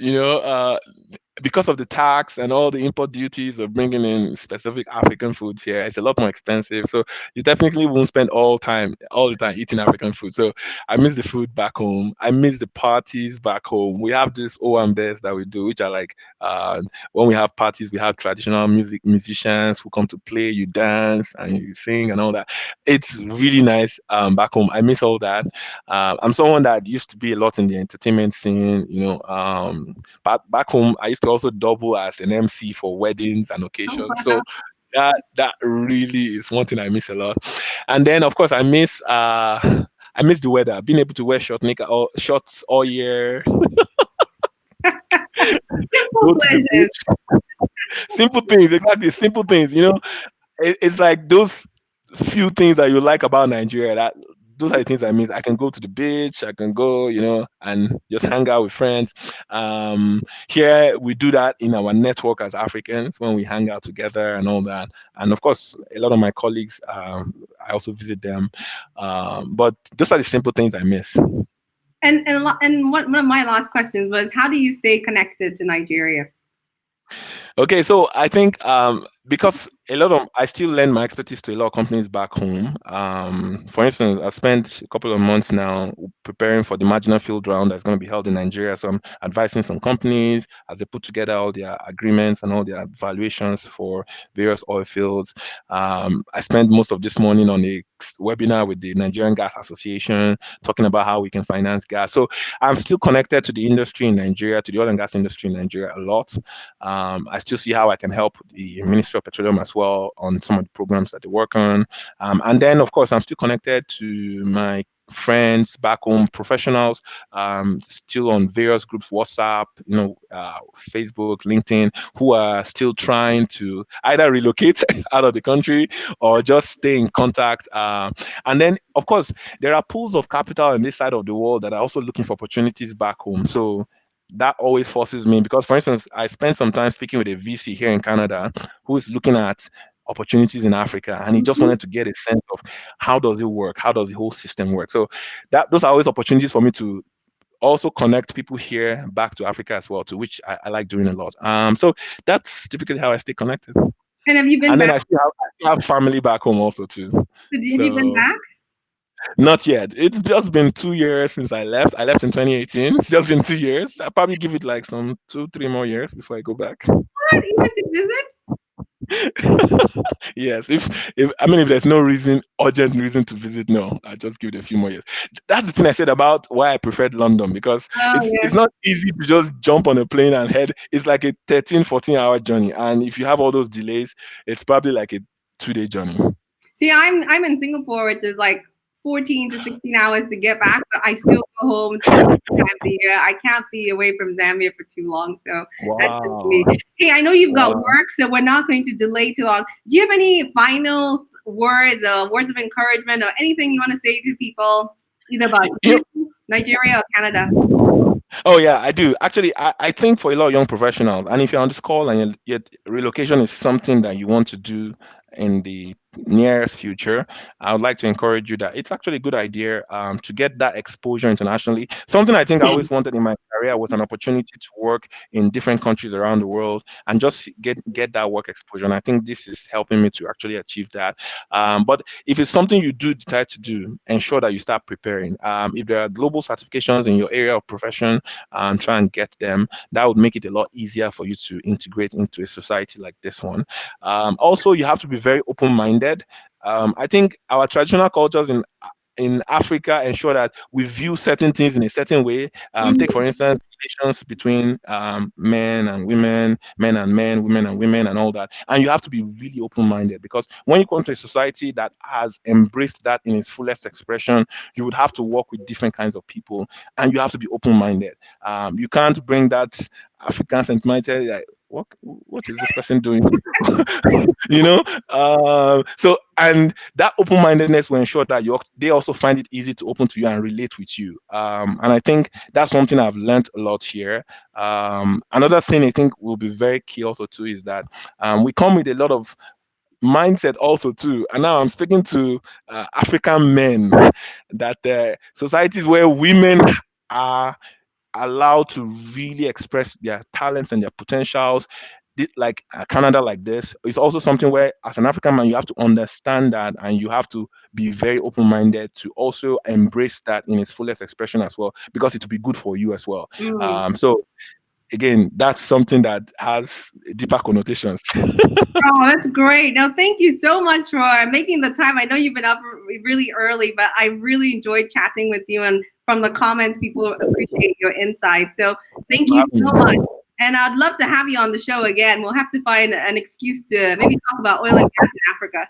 because of the tax and all the import duties of bringing in specific African foods here, it's a lot more expensive. So you definitely won't spend all the time eating African food. So I miss the food back home. I miss the parties back home. We have this Owambes that we do, which are like when we have parties, we have traditional musicians who come to play, you dance and you sing and all that. It's really nice back home. I miss all that. I'm someone that used to be a lot in the entertainment scene, but back home, I used to also double as an MC for weddings and Oh, occasions. wow. So that really is one thing I miss a lot. And then of course I miss the weather, being able to wear shorts all year, Simple go to the pleasures. beach, simple things, exactly, simple things. It's like those few things that you like about Nigeria. That those are the things I miss. I can go to the beach. I can go, and just hang out with friends. Here we do that in our network as Africans when we hang out together and all that. And of course, a lot of my colleagues, I also visit them. But those are the simple things I miss. One of my last questions was, how do you stay connected to Nigeria? Okay, so I think because I still lend my expertise to a lot of companies back home. For instance, I spent a couple of months now preparing for the marginal field round that's going to be held in Nigeria. So I'm advising some companies as they put together all their agreements and all their valuations for various oil fields. I spent most of this morning on a webinar with the Nigerian Gas Association talking about how we can finance gas. So I'm still connected to the industry in Nigeria, to the oil and gas industry in Nigeria a lot. I still see how I can help the Ministry of Petroleum as well on some of the programs that they work on. And then, of course, I'm still connected to my friends back home, professionals, still on various groups, WhatsApp, Facebook, LinkedIn, who are still trying to either relocate out of the country or just stay in contact. And then, of course, there are pools of capital on this side of the world that are also looking for opportunities back home. So that always forces me because, for instance, I spent some time speaking with a VC here in Canada who is looking at opportunities in Africa, and he just Mhm. wanted to get a sense of how does it work, how does the whole system work. So that those are always opportunities for me to also connect people here back to Africa as well, to which I like doing a lot. So that's typically how I stay connected. And have you been And then back? I still have family back home also too. Have you been So back? not yet. It's just been 2 years since I left. I left in 2018. It's just been 2 years. I'll probably give it like some 2, 3 more years before I go back. What? Even to visit? Yes, if there's no urgent reason to visit, no, I just give it a few more years. That's the thing I said about why I preferred London because Oh, it's yes. not easy to just jump on a plane and head. It's like a 13, 14 hour journey, and if you have all those delays, it's probably like a 2-day journey. See, I'm in Singapore, which is like 14 to 16 hours to get back, but I still go home 2 times a year. I can't be away from Zambia for too long, so that's just me. Wow. Hey, I know you've got Wow. work, so we're not going to delay too long. Do you have any final words or words of encouragement or anything you want to say to people, either about You you, Nigeria, or Canada? Oh yeah, I do. Actually, I think for a lot of young professionals, and if you're on this call and yet relocation is something that you want to do in the nearest future, I would like to encourage you that it's actually a good idea to get that exposure internationally. Something I think I always wanted in my career was an opportunity to work in different countries around the world and just get that work exposure. And I think this is helping me to actually achieve that. But if it's something you do decide to do, ensure that you start preparing. If there are global certifications in your area of profession, try and get them. That would make it a lot easier for you to integrate into a society like this one. Also, you have to be very open-minded. I think our traditional cultures in Africa ensure that we view certain things in a certain way. Take, for Mm, instance, relations between men and women, men and men, women and women, and all that. And you have to be really open minded because when you come to a society that has embraced that in its fullest expression, you would have to work with different kinds of people and you have to be open minded. You can't bring that African sentimentality like, what is this person doing? you know so and that open-mindedness will ensure that they also find it easy to open to you and relate with you, and I think that's something I've learned a lot here. Another thing I think will be very key also too is that we come with a lot of mindset also too, and now I'm speaking to African men that societies where women are allowed to really express their talents and their potentials, like Canada, like this, is also something where, as an African man, you have to understand that and you have to be very open minded to also embrace that in its fullest expression as well, because it will be good for you as well. mm. So, again, that's something that has deeper connotations. Oh, that's great. No, thank you so much for making the time. I know you've been up really early, but I really enjoyed chatting with you. And from the comments, people appreciate your insight. So thank For you having so me. much. And I'd love to have you on the show again. We'll have to find an excuse to maybe talk about oil and gas in Africa.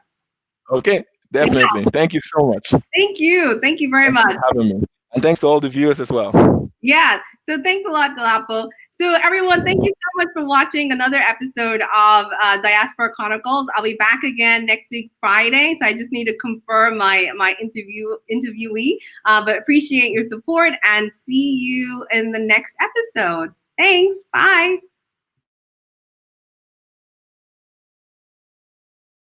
Okay, Yeah, definitely. Thank you so much. thank you. Thank you very Thank you much. for having me. And thanks to all the viewers as well. Yeah. So thanks a lot, Dolapo. So everyone, thank you so much for watching another episode of Diaspora Chronicles. I'll be back again next week, Friday. So I just need to confirm my interviewee. But appreciate your support and see you in the next episode. Thanks. Bye.